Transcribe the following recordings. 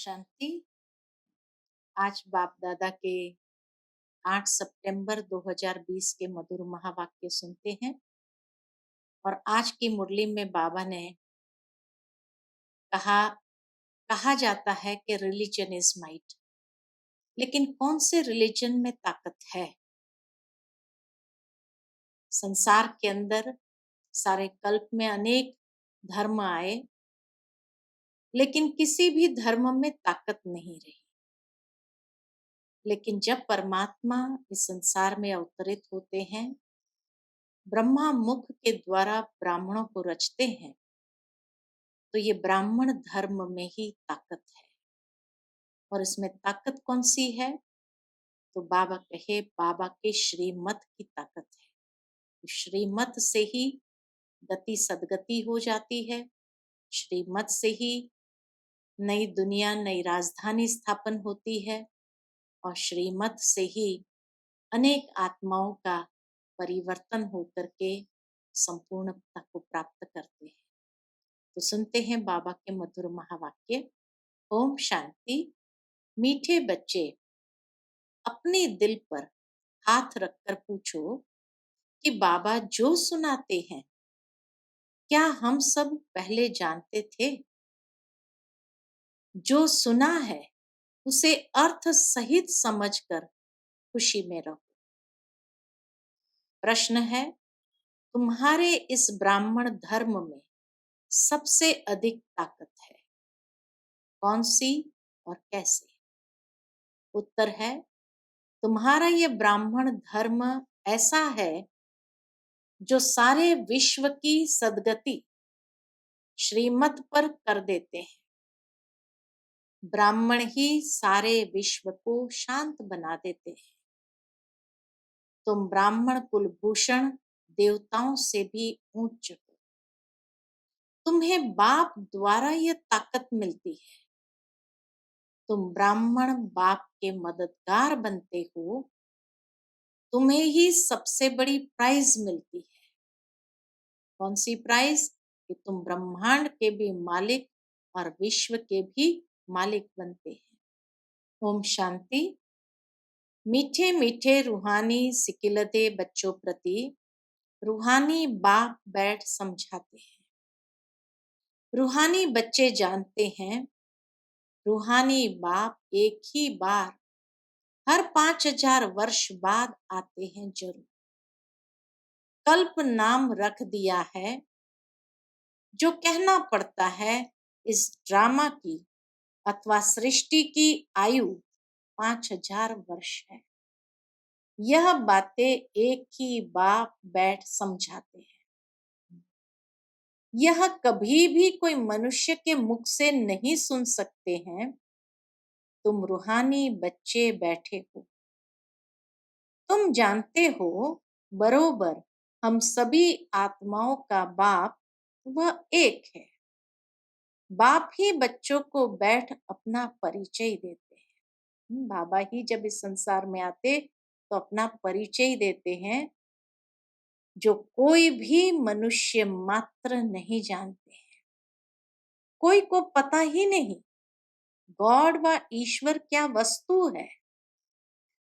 शांति। आज बाप दादा के 8 सितंबर 2020 के मधुर महावाक्य सुनते हैं। और आज की मुरली में बाबा ने कहा जाता है कि रिलीजन इज माइट, लेकिन कौन से रिलीजन में ताकत है? संसार के अंदर सारे कल्प में अनेक धर्म आए, लेकिन किसी भी धर्म में ताकत नहीं रही। लेकिन जब परमात्मा इस संसार में अवतरित होते हैं, ब्रह्मा मुख के द्वारा ब्राह्मणों को रचते हैं, तो ये ब्राह्मण धर्म में ही ताकत है। और इसमें ताकत कौन सी है? तो बाबा के श्रीमत की ताकत है। श्रीमत से ही गति सदगति हो जाती है। श्रीमत से ही नई दुनिया, नई राजधानी स्थापन होती है। और श्रीमत से ही अनेक आत्माओं का परिवर्तन होकर के संपूर्णता को प्राप्त करते हैं। तो सुनते हैं बाबा के मधुर महावाक्य। ओम शांति। मीठे बच्चे, अपने दिल पर हाथ रखकर पूछो कि बाबा जो सुनाते हैं, क्या हम सब पहले जानते थे? जो सुना है उसे अर्थ सहित समझकर खुशी में रहो। प्रश्न है, तुम्हारे इस ब्राह्मण धर्म में सबसे अधिक ताकत है कौन सी और कैसे? उत्तर है, तुम्हारा ये ब्राह्मण धर्म ऐसा है जो सारे विश्व की सदगति श्रीमत पर कर देते हैं। ब्राह्मण ही सारे विश्व को शांत बना देते हैं। तुम ब्राह्मण कुलभूषण देवताओं से भी ऊंच हो। तुम्हें बाप द्वारा यह ताकत मिलती है। तुम ब्राह्मण बाप के मददगार बनते हो। तुम्हें ही सबसे बड़ी प्राइज मिलती है। कौन सी प्राइज? कि तुम ब्रह्मांड के भी मालिक और विश्व के भी मालिक बनते हैं। ओम शांति। मीठे मीठे रूहानी सिकिलते बच्चों प्रति रूहानी बाप बैठ समझाते हैं। रूहानी बच्चे जानते हैं, रूहानी बाप एक ही बार हर 5000 वर्ष बाद आते हैं जरूर। कल्प नाम रख दिया है, जो कहना पड़ता है इस ड्रामा की अथवा सृष्टि की आयु 5000 वर्ष है। यह बातें एक ही बाप बैठ समझाते हैं। यह कभी भी कोई मनुष्य के मुख से नहीं सुन सकते हैं। तुम रूहानी बच्चे बैठे हो। तुम जानते हो बरोबर हम सभी आत्माओं का बाप वह एक है। बाप ही बच्चों को बैठ अपना परिचय देते हैं। बाबा ही जब इस संसार में आते तो अपना परिचय देते हैं, जो कोई भी मनुष्य मात्र नहीं जानते हैं। कोई को पता ही नहीं गॉड व ईश्वर क्या वस्तु है,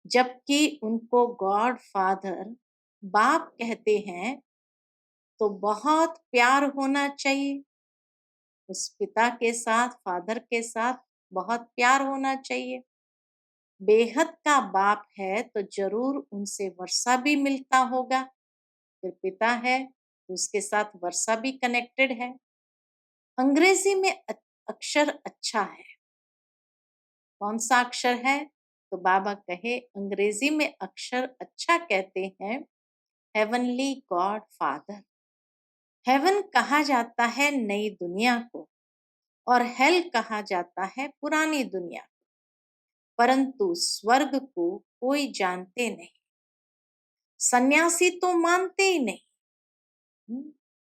जबकि उनको गॉड फादर बाप कहते हैं। तो बहुत प्यार होना चाहिए उस पिता के साथ, फादर के साथ बहुत प्यार होना चाहिए। बेहद का बाप है तो जरूर उनसे वर्षा भी मिलता होगा। फिर पिता है तो उसके साथ वर्षा भी कनेक्टेड है। अंग्रेजी में अक्षर अच्छा है। कौन सा अक्षर है? तो बाबा कहे अंग्रेजी में अक्षर अच्छा कहते हैं हेवनली गॉड फादर। हेवन कहा जाता है नई दुनिया को और हेल कहा जाता है पुरानी दुनिया को, परंतु स्वर्ग को कोई जानते नहीं। सन्यासी तो मानते ही नहीं।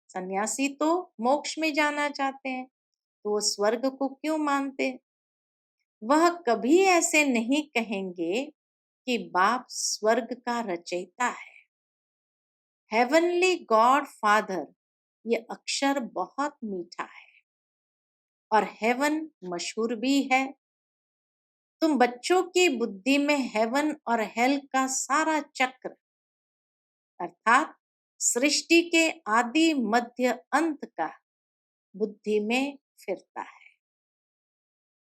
सन्यासी तो मोक्ष में जाना चाहते हैं, तो वो स्वर्ग को क्यों मानते? वह कभी ऐसे नहीं कहेंगे कि बाप स्वर्ग का रचयिता है। हेवनली गॉड फादर ये अक्षर बहुत मीठा है और हेवन मशहूर भी है तुम बच्चों की बुद्धि में हेवन और हेल का सारा चक्र अर्थात सृष्टि के आदि मध्य अंत का बुद्धि में फिरता है।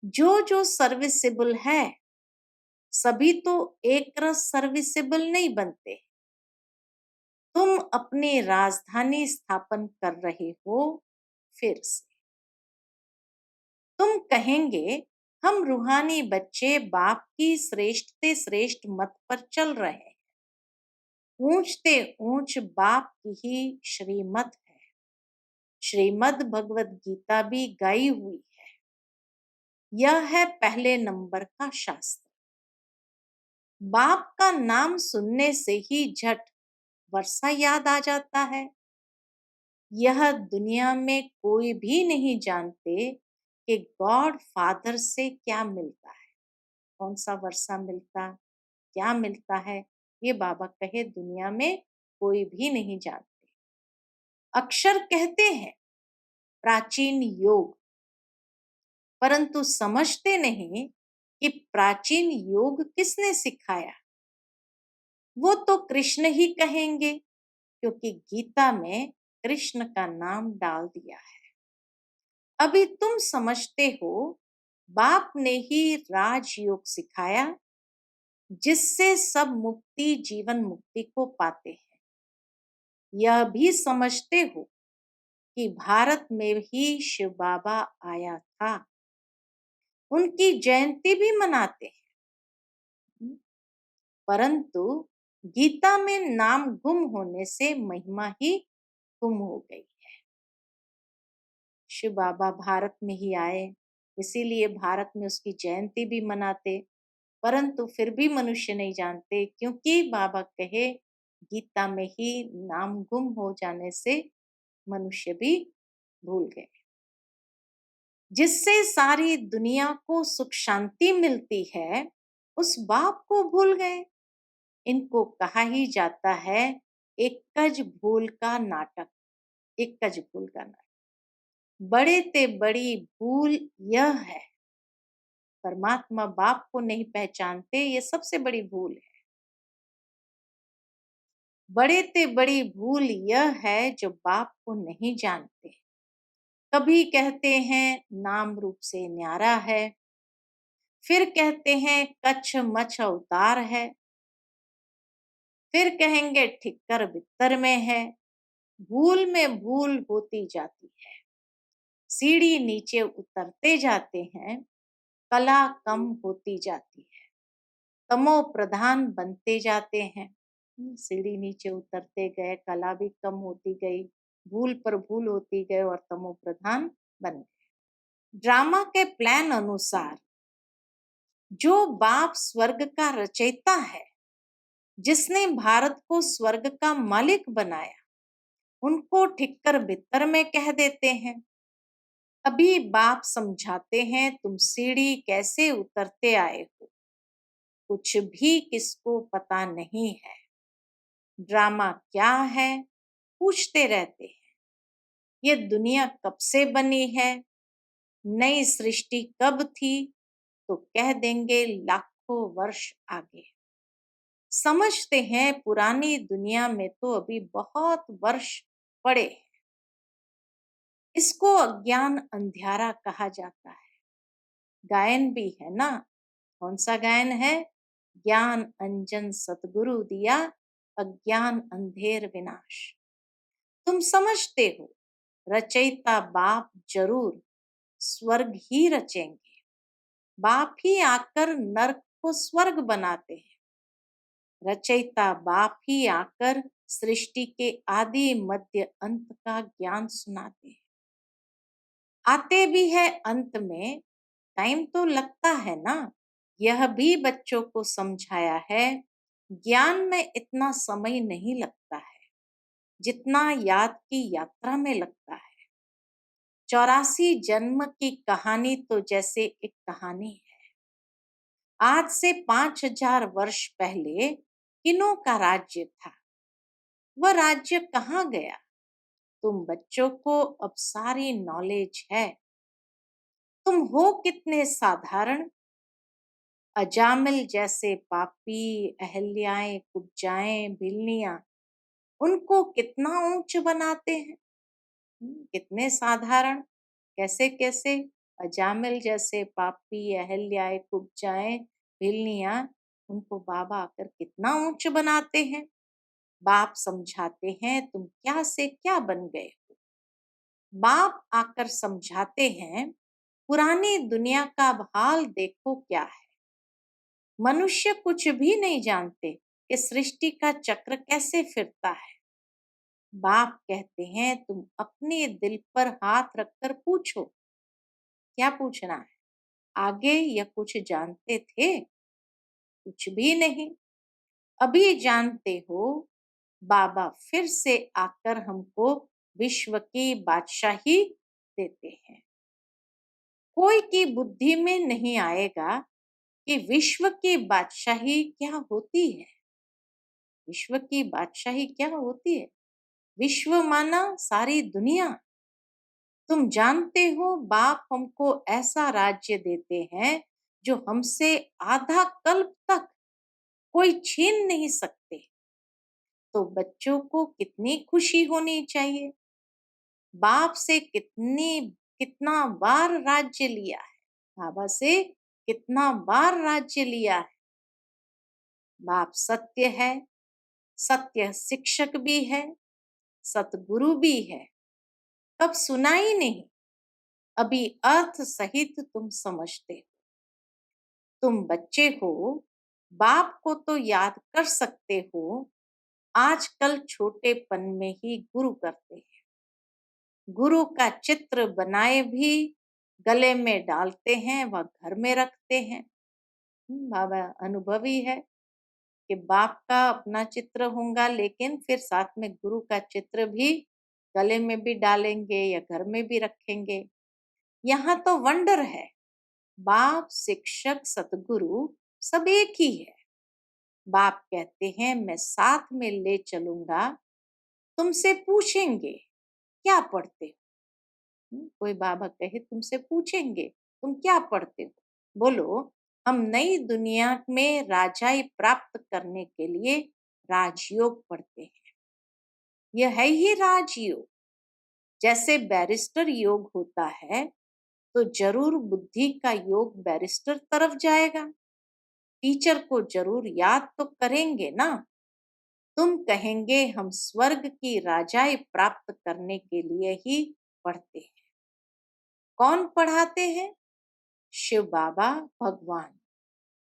जो जो सर्विसेबल है सभी तो एक रस सर्विसेबल नहीं बनते। तुम अपनी राजधानी स्थापन कर रहे हो फिर से। तुम कहेंगे हम रूहानी बच्चे बाप की श्रेष्ठ से श्रेष्ठ मत पर चल रहे हैं। ऊंचते ऊंच बाप की ही श्रीमत है। श्रीमद् भगवद गीता भी गाई हुई है। यह है पहले नंबर का शास्त्र। बाप का नाम सुनने से ही झट वर्षा याद आ जाता है। यह दुनिया में कोई भी नहीं जानते कि गॉड फादर से क्या मिलता है, कौन सा वर्षा मिलता, क्या मिलता है, ये बाबा कहे दुनिया में कोई भी नहीं जानते। अक्षर कहते हैं प्राचीन योग, परंतु समझते नहीं कि प्राचीन योग किसने सिखाया। वो तो कृष्ण ही कहेंगे, क्योंकि गीता में कृष्ण का नाम डाल दिया है। अभी तुम समझते हो बाप ने ही राजयोग सिखाया, जिससे सब मुक्ति जीवन मुक्ति को पाते हैं। यह भी समझते हो कि भारत में ही शिव बाबा आया था, उनकी जयंती भी मनाते हैं। परंतु गीता में नाम गुम होने से महिमा ही गुम हो गई। शिव बाबा भारत में ही आए, इसीलिए भारत में उसकी जयंती भी मनाते, परंतु फिर भी मनुष्य नहीं जानते, क्योंकि बाबा कहे गीता में ही नाम गुम हो जाने से मनुष्य भी भूल गए। जिससे सारी दुनिया को सुख शांति मिलती है, उस बाप को भूल गए। इनको कहा ही जाता है एकज भूल का नाटक। एकज भूल का नाटक। बड़े ते बड़ी भूल यह है, परमात्मा बाप को नहीं पहचानते, ये सबसे बड़ी भूल है। बड़े ते बड़ी भूल यह है जो बाप को नहीं जानते। कभी कहते हैं नाम रूप से न्यारा है, फिर कहते हैं कच्छ मच्छ अवतार है, फिर कहेंगे ठिक्कर बित्तर में है। भूल में भूल होती जाती है। सीढ़ी नीचे उतरते जाते हैं, कला कम होती जाती है, तमो प्रधान बनते जाते हैं। सीढ़ी नीचे उतरते गए, कला भी कम होती गई, भूल पर भूल होती गए और तमो प्रधान बन गए। ड्रामा के प्लान अनुसार जो बाप स्वर्ग का रचयिता है, जिसने भारत को स्वर्ग का मालिक बनाया, उनको ठिक्कर बित्तर में कह देते हैं। अभी बाप समझाते हैं तुम सीढ़ी कैसे उतरते आए हो, कुछ भी किसको पता नहीं है। ड्रामा क्या है पूछते रहते हैं। ये दुनिया कब से बनी है, नई सृष्टि कब थी, तो कह देंगे लाखों वर्ष आगे। समझते हैं पुरानी दुनिया में तो अभी बहुत वर्ष पड़े। इसको अज्ञान अंधियारा कहा जाता है। गायन भी है ना, कौन सा गायन है? ज्ञान अंजन सतगुरु दिया, अज्ञान अंधेर विनाश। तुम समझते हो रचयिता बाप जरूर स्वर्ग ही रचेंगे। बाप ही आकर नरक को स्वर्ग बनाते हैं। रचयिता बाप ही आकर सृष्टि के आदि मध्य अंत का ज्ञान सुनाते हैं। आते भी है अंत में, टाइम तो लगता है ना। यह भी बच्चों को समझाया है, ज्ञान में इतना समय नहीं लगता है जितना याद की यात्रा में लगता है। 84 जन्म की कहानी तो जैसे एक कहानी है। आज से 5000 वर्ष पहले किन्हों का राज्य था, वह राज्य कहाँ गया? तुम बच्चों को अब सारी नॉलेज है। तुम हो कितने साधारण, अजामिल जैसे पापी अहल्याएं कुब्जाएं भिलनियां उनको कितना ऊंच बनाते हैं। कितने साधारण, कैसे कैसे अजामिल जैसे पापी अहल्याएं कुब्जाएं भिलनियां उनको बाबा आकर कितना ऊंच बनाते हैं। बाप समझाते हैं तुम क्या से क्या बन गए हो। बाप आकर समझाते हैं पुरानी दुनिया का अब हाल देखो क्या है। मनुष्य कुछ भी नहीं जानते कि सृष्टि का चक्र कैसे फिरता है। बाप कहते हैं तुम अपने दिल पर हाथ रखकर पूछो, क्या पूछना है। आगे या कुछ जानते थे? कुछ भी नहीं। अभी जानते हो। बाबा फिर से आकर हमको विश्व की बादशाही देते हैं। कोई की बुद्धि में नहीं आएगा कि विश्व की बादशाही क्या होती है। विश्व की बादशाही क्या होती है? विश्व माना सारी दुनिया। तुम जानते हो बाप हमको ऐसा राज्य देते हैं जो हमसे आधा कल्प तक कोई छीन नहीं सकते। तो बच्चों को कितनी खुशी होनी चाहिए। बाप से कितना बार राज्य लिया है। बाबा से कितना बार राज्य लिया है। बाप सत्य है, सत्य शिक्षक भी है, सतगुरु भी है। कब सुना ही नहीं, अभी अर्थ सहित तुम समझते हो। तुम बच्चे हो, बाप को तो याद कर सकते हो। आजकल छोटेपन में ही गुरु करते हैं। गुरु का चित्र बनाए भी गले में डालते हैं व घर में रखते हैं। बाबा अनुभवी है कि बाप का अपना चित्र होगा, लेकिन फिर साथ में गुरु का चित्र भी गले में भी डालेंगे या घर में भी रखेंगे। यहाँ तो वंडर है। बाप शिक्षक सतगुरु सब एक ही है। बाप कहते हैं मैं साथ में ले चलूंगा। तुमसे पूछेंगे क्या पढ़ते हो। कोई बाबा कहे तुमसे पूछेंगे तुम क्या पढ़ते हो, बोलो हम नई दुनिया में राजाई प्राप्त करने के लिए राजयोग पढ़ते हैं। यह है ही राजयोग। जैसे बैरिस्टर योग होता है तो जरूर बुद्धि का योग बैरिस्टर तरफ जाएगा। टीचर को जरूर याद तो करेंगे ना। तुम कहेंगे हम स्वर्ग की राजाई प्राप्त करने के लिए ही पढ़ते हैं। कौन पढ़ाते हैं? शिव बाबा भगवान।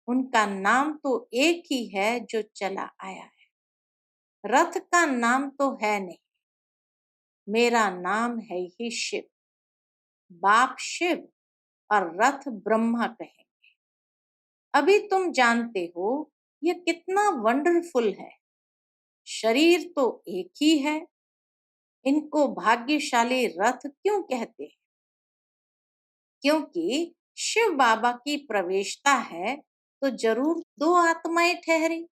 उनका नाम तो एक ही है जो चला आया है। रथ का नाम तो है नहीं। मेरा नाम है ही शिव। बाप शिव और रथ ब्रह्मा कहेंगे। अभी तुम जानते हो यह कितना वंडरफुल है। शरीर तो एक ही है। इनको भाग्यशाली रथ क्यों कहते हैं? क्योंकि शिव बाबा की प्रवेशता है तो जरूर दो आत्माएं ठहरी,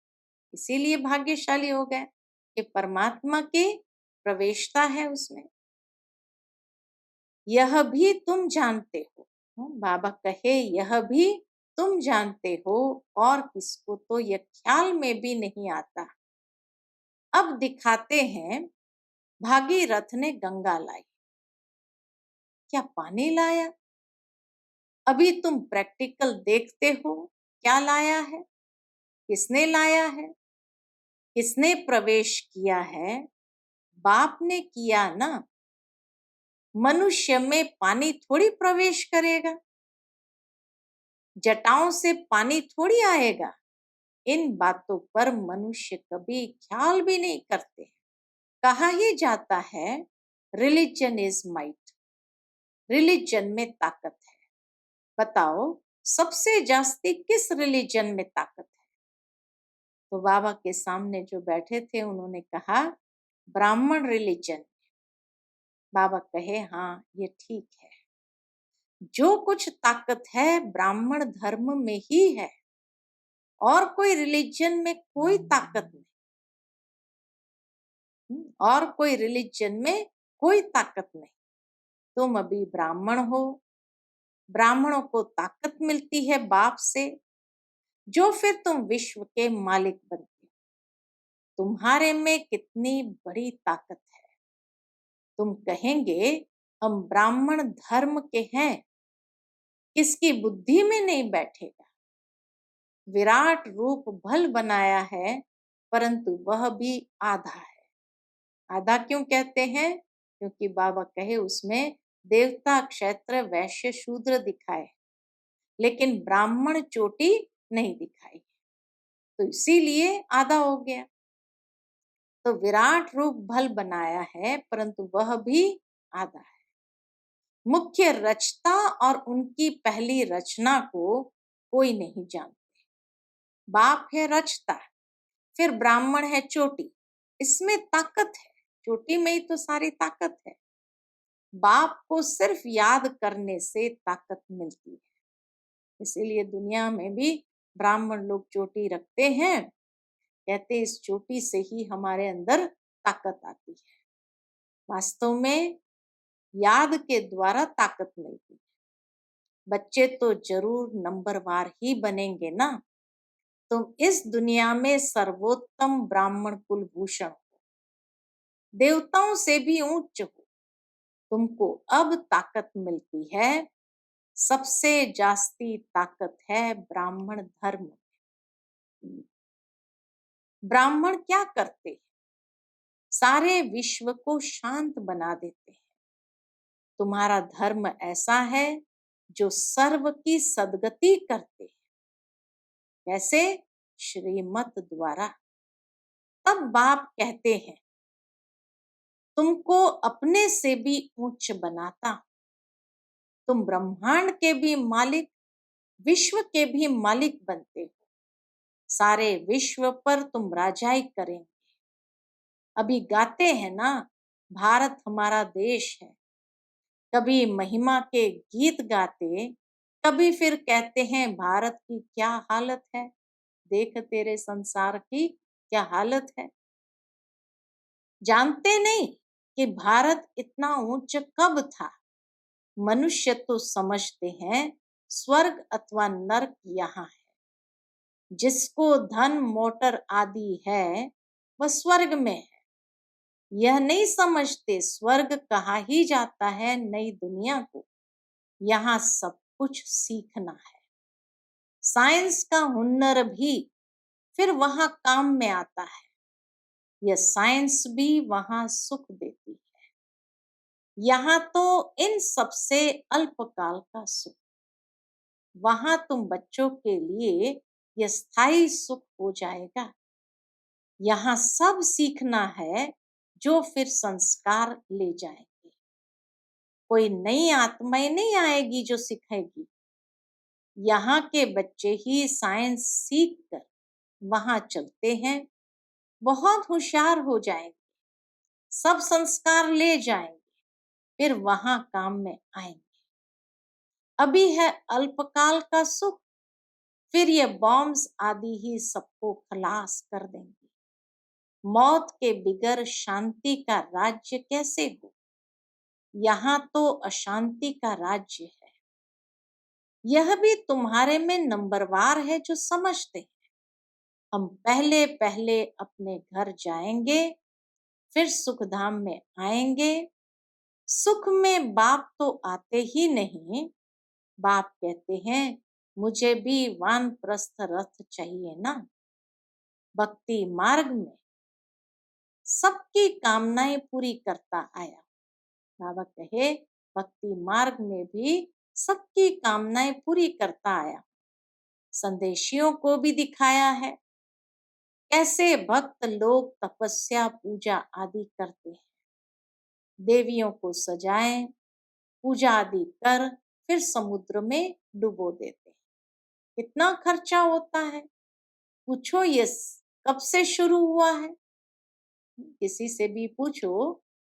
इसीलिए भाग्यशाली हो गए कि परमात्मा की प्रवेशता है उसमें। यह भी तुम जानते हो। बाबा कहे यह भी तुम जानते हो और किसको तो यह ख्याल में भी नहीं आता। अब दिखाते हैं भागीरथ ने गंगा लाई। क्या पानी लाया? अभी तुम प्रैक्टिकल देखते हो क्या लाया है, किसने लाया है, किसने प्रवेश किया है। बाप ने किया ना। मनुष्य में पानी थोड़ी प्रवेश करेगा। जटाओं से पानी थोड़ी आएगा। इन बातों पर मनुष्य कभी ख्याल भी नहीं करते। कहा ही जाता है रिलीजन इज माइट। रिलीजन में ताकत है। बताओ सबसे जास्ती किस रिलीजन में ताकत है? तो बाबा के सामने जो बैठे थे उन्होंने कहा ब्राह्मण रिलीजन। बाबा कहे हाँ ये ठीक है। जो कुछ ताकत है ब्राह्मण धर्म में ही है और कोई रिलीजन में कोई ताकत नहीं। और कोई रिलीजन में कोई ताकत नहीं। तुम अभी ब्राह्मण हो। ब्राह्मणों को ताकत मिलती है बाप से। जो फिर तुम विश्व के मालिक बनते हो। तुम्हारे में कितनी बड़ी ताकत है। तुम कहेंगे हम ब्राह्मण धर्म के हैं, किसकी बुद्धि में नहीं बैठेगा। विराट रूप भल बनाया है, परंतु वह भी आधा है। आधा क्यों कहते हैं? क्योंकि बाबा कहे उसमें देवता, क्षेत्र, वैश्य, शूद्र दिखाए, लेकिन ब्राह्मण चोटी नहीं दिखाई, तो इसीलिए आधा हो गया। तो विराट रूप भल बनाया है, परंतु वह भी आधा है। मुख्य रचता और उनकी पहली रचना को कोई नहीं जानते। बाप है रचता, फिर ब्राह्मण है चोटी। इसमें ताकत है, चोटी में ही तो सारी ताकत है। बाप को सिर्फ याद करने से ताकत मिलती है। इसीलिए दुनिया में भी ब्राह्मण लोग चोटी रखते हैं, कहते इस चोटी से ही हमारे अंदर ताकत आती है। वास्तव में याद के द्वारा ताकत मिलती है। बच्चे तो जरूर नंबरवार ही बनेंगे ना। तुम इस दुनिया में सर्वोत्तम ब्राह्मण कुलभूषण हो, देवताओं से भी ऊंच हो। तुमको अब ताकत मिलती है, सबसे जास्ती ताकत है ब्राह्मण धर्म में। ब्राह्मण क्या करते हैं? सारे विश्व को शांत बना देते हैं। तुम्हारा धर्म ऐसा है जो सर्व की सदगति करते हैं। कैसे? श्रीमत द्वारा। तब बाप कहते हैं तुमको अपने से भी उच्च बनाता। तुम ब्रह्मांड के भी मालिक, विश्व के भी मालिक बनते हो। सारे विश्व पर तुम राजाई करेंगे। अभी गाते हैं ना, भारत हमारा देश है। कभी महिमा के गीत गाते, कभी फिर कहते हैं भारत की क्या हालत है, देख तेरे संसार की क्या हालत है। जानते नहीं कि भारत इतना ऊंच कब था। मनुष्य तो समझते हैं स्वर्ग अथवा नरक यहाँ है। जिसको धन मोटर आदि है वह स्वर्ग में है। यह नहीं समझते स्वर्ग कहा ही जाता है नई दुनिया को। यहाँ सब कुछ सीखना है। साइंस का हुनर भी फिर वहां काम में आता है। यह साइंस भी वहां सुख देती है। यहाँ तो इन सबसे अल्पकाल का सुख, वहां तुम बच्चों के लिए यह स्थायी सुख हो जाएगा। यहाँ सब सीखना है जो फिर संस्कार ले जाएंगे। कोई नई आत्माएं नहीं आएगी जो सिखाएगी। यहाँ के बच्चे ही साइंस सीख कर वहां चलते हैं, बहुत होशियार हो जाएंगे, सब संस्कार ले जाएंगे, फिर वहां काम में आएंगे। अभी है अल्पकाल का सुख, फिर ये बॉम्ब्स आदि ही सबको खलास कर देंगे। मौत के बिगर शांति का राज्य कैसे हो? यहाँ तो अशांति का राज्य है। यह भी तुम्हारे में नंबरवार है जो समझते हैं। हम पहले पहले अपने घर जाएंगे, फिर सुखधाम में आएंगे। सुख में बाप तो आते ही नहीं। बाप कहते हैं मुझे भी वानप्रस्थ रथ चाहिए ना। भक्ति मार्ग में सबकी कामनाएं पूरी करता आया। बाबा कहे भक्ति मार्ग में भी सबकी कामनाएं पूरी करता आया। संदेशियों को भी दिखाया है कैसे भक्त लोग तपस्या पूजा आदि करते हैं। देवियों को सजाएं, पूजा आदि कर फिर समुद्र में डुबो देते हैं। कितना खर्चा होता है, पूछो ये कब से शुरू हुआ है। किसी से भी पूछो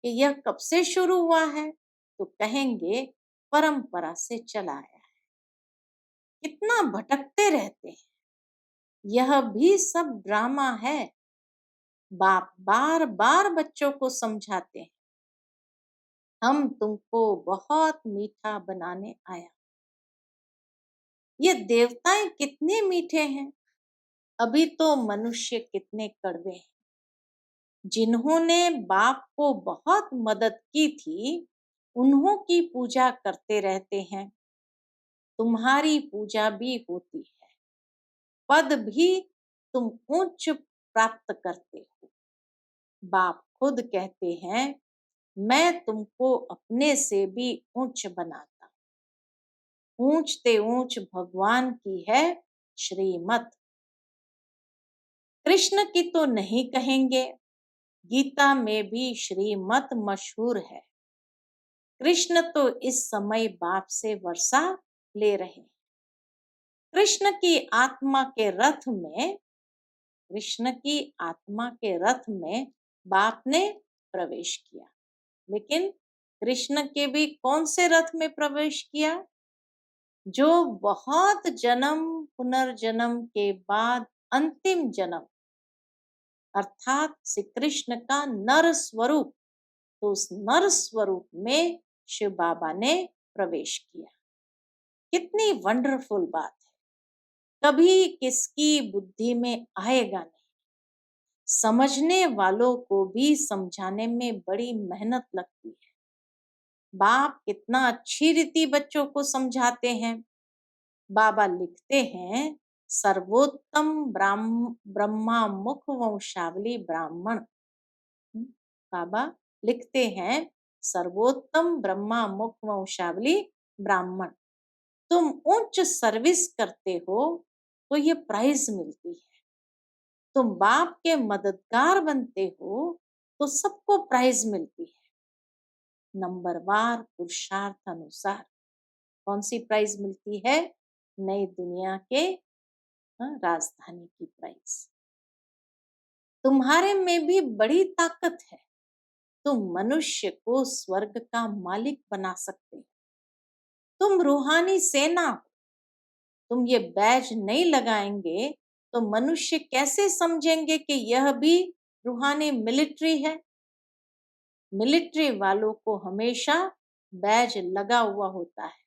कि यह कब से शुरू हुआ है, तो कहेंगे परंपरा से चला आया है। कितना भटकते रहते हैं। यह भी सब ड्रामा है। बाप बार बार बच्चों को समझाते हैं हम तुमको बहुत मीठा बनाने आया। ये देवताएं कितने मीठे हैं, अभी तो मनुष्य कितने कड़वे हैं। जिन्होंने बाप को बहुत मदद की थी, उन्हों की पूजा करते रहते हैं। तुम्हारी पूजा भी होती है, पद भी तुम उच्च प्राप्त करते हो। बाप खुद कहते हैं, मैं तुमको अपने से भी ऊंच बनाता। ऊंचते ऊंच भगवान की है श्रीमत। कृष्ण की तो नहीं कहेंगे, गीता में भी श्रीमत मशहूर है। कृष्ण तो इस समय बाप से वर्षा ले रहे हैं। कृष्ण की आत्मा के रथ में कृष्ण की आत्मा के रथ में बाप ने प्रवेश किया। लेकिन कृष्ण के भी कौन से रथ में प्रवेश किया? जो बहुत जन्म पुनर्जन्म के बाद अंतिम जन्म, अर्थात श्री कृष्ण का नर स्वरूप, तो उस नर स्वरूप में शिव बाबा ने प्रवेश किया। कितनी वंडरफुल बात है। कभी किसकी बुद्धि में आएगा नहीं। समझने वालों को भी समझाने में बड़ी मेहनत लगती है। बाप कितना अच्छी रीति बच्चों को समझाते हैं। बाबा लिखते हैं, सर्वोत्तम ब्रह्मा मुख वंशावली ब्राह्मण। बाबा लिखते हैं, सर्वोत्तम ब्रह्मा मुख वंशावली ब्राह्मण। तुम उच्च सर्विस करते हो तो ये प्राइज मिलती है। तुम बाप के मददगार बनते हो तो सबको प्राइज मिलती है। नंबरवार पुरुषार्थ अनुसार कौन सी प्राइज मिलती है? नई दुनिया के राजधानी की प्राइज। तुम्हारे में भी बड़ी ताकत है। तुम मनुष्य को स्वर्ग का मालिक बना सकते हो। तुम रूहानी सेना हो। तुम ये बैज नहीं लगाएंगे तो मनुष्य कैसे समझेंगे कि यह भी रूहानी मिलिट्री है? मिलिट्री वालों को हमेशा बैज लगा हुआ होता है।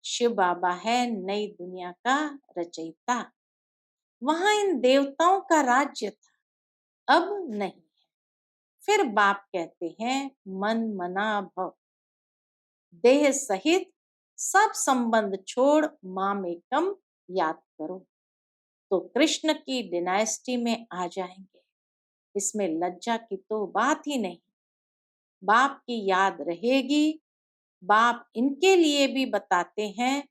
शिव बाबा है नई दुनिया का रचयिता। वहां इन देवताओं का राज्य था, अब नहीं है। फिर बाप कहते हैं, मन मना भव, देह सहित सब संबंध छोड़ माम एकम याद करो, तो कृष्ण की डिनाइस्टी में आ जाएंगे। इसमें लज्जा की तो बात ही नहीं। बाप की याद रहेगी। बाप इनके लिए भी बताते हैं,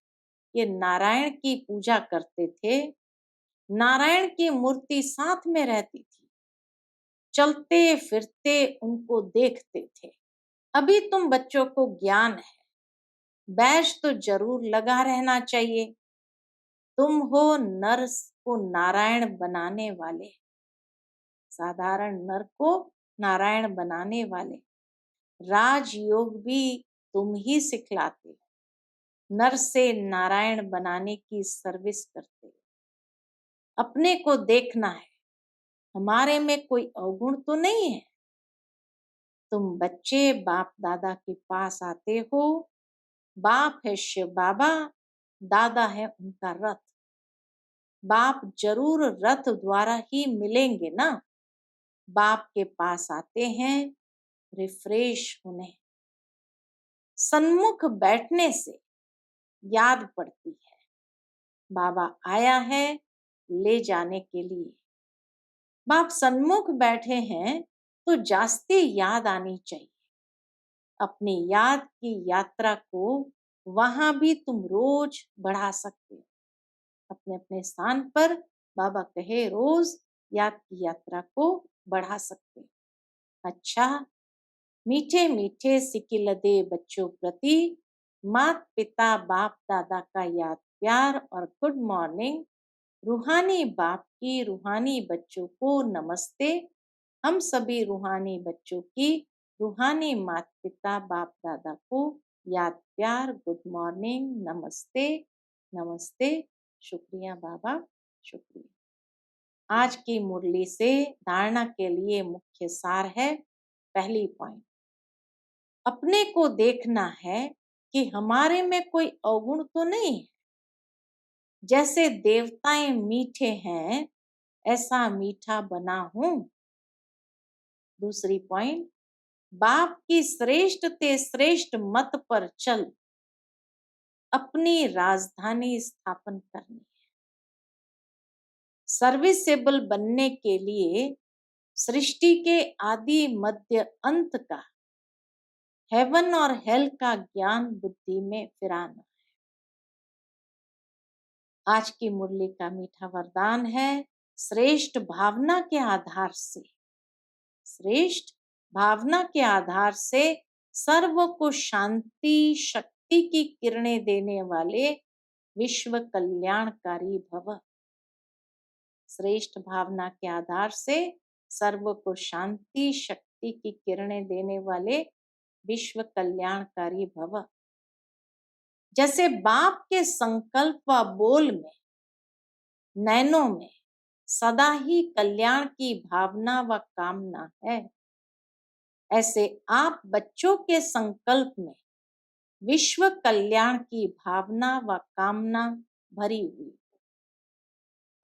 ये नारायण की पूजा करते थे। नारायण की मूर्ति साथ में रहती थी। चलते फिरते उनको देखते थे। अभी तुम बच्चों को ज्ञान है, बैज तो जरूर लगा रहना चाहिए। तुम हो नर को नारायण बनाने वाले, साधारण नर को नारायण बनाने वाले। राजयोग भी तुम ही सिखलाते हो। नर से नारायण बनाने की सर्विस करते हो। अपने को देखना है, हमारे में कोई अवगुण तो नहीं है। तुम बच्चे बाप दादा के पास आते हो। बाप है शिव बाबा, दादा है उनका रथ। बाप जरूर रथ द्वारा ही मिलेंगे ना। बाप के पास आते हैं रिफ्रेश होने। सन्मुख बैठने से याद पड़ती है, बाबा आया है ले जाने के लिए। बाप सन्मुख बैठे हैं तो जास्ती याद आनी चाहिए। अपनी याद की यात्रा को वहां भी तुम रोज बढ़ा सकते हो। अपने अपने स्थान पर बाबा कहे रोज याद की यात्रा को बढ़ा सकते हो। अच्छा, मीठे मीठे सिकिलदे बच्चों प्रति माता पिता बाप दादा का याद प्यार और गुड मॉर्निंग। रूहानी बाप की रूहानी बच्चों को नमस्ते। हम सभी रूहानी बच्चों की रूहानी माता पिता बाप दादा को याद प्यार गुड मॉर्निंग नमस्ते नमस्ते। शुक्रिया बाबा, शुक्रिया। आज की मुरली से धारणा के लिए मुख्य सार है। पहली पॉइंट, अपने को देखना है कि हमारे में कोई अवगुण तो नहीं है। जैसे देवताएं मीठे हैं ऐसा मीठा बना हूं। दूसरी पॉइंट, बाप की श्रेष्ठ ते श्रेष्ठ मत पर चल अपनी राजधानी स्थापन करनी है। सर्विसेबल बनने के लिए सृष्टि के आदि मध्य अंत का, हेवन और हेल का ज्ञान बुद्धि में फिराना है। आज की मुरली का मीठा वरदान है, श्रेष्ठ भावना के आधार से, श्रेष्ठ भावना के आधार से सर्व को शांति शक्ति की किरणें देने वाले विश्व कल्याणकारी भव। श्रेष्ठ भावना के आधार से सर्व को शांति शक्ति की किरणें देने वाले विश्व कल्याणकारी भव। जैसे बाप के संकल्प व बोल में, नैनों में सदा ही कल्याण की भावना व कामना है, ऐसे आप बच्चों के संकल्प में विश्व कल्याण की भावना व कामना भरी हुई।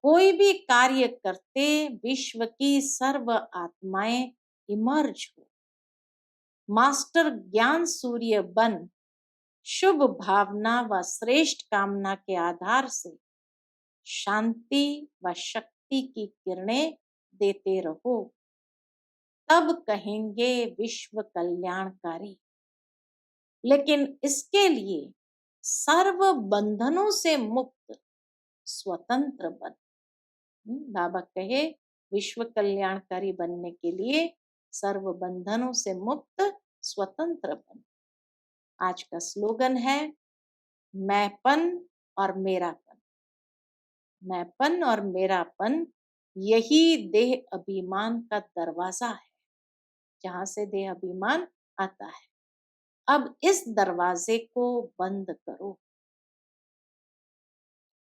कोई भी कार्य करते विश्व की सर्व आत्माएं इमर्ज हो, मास्टर ज्ञान सूर्य बन शुभ भावना व श्रेष्ठ कामना के आधार से शांति व शक्ति की किरणें देते रहो, तब कहेंगे विश्व कल्याणकारी। लेकिन इसके लिए सर्व बंधनों से मुक्त स्वतंत्र बन। बाबा कहे विश्व कल्याणकारी बनने के लिए सर्व बंधनों से मुक्त स्वतंत्र बन। आज का स्लोगन है, मैंपन और मेरापन। मैंपन और मेरापन यही देह अभिमान का दरवाजा है, जहां से देह अभिमान आता है। अब इस दरवाजे को बंद करो।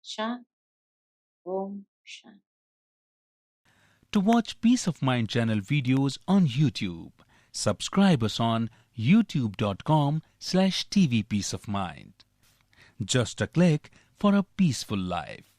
शांति, Om Shanti. To watch Peace of Mind channel videos on YouTube, subscribe us on youtube.com/tvpeaceofmind. Just a click for a peaceful life.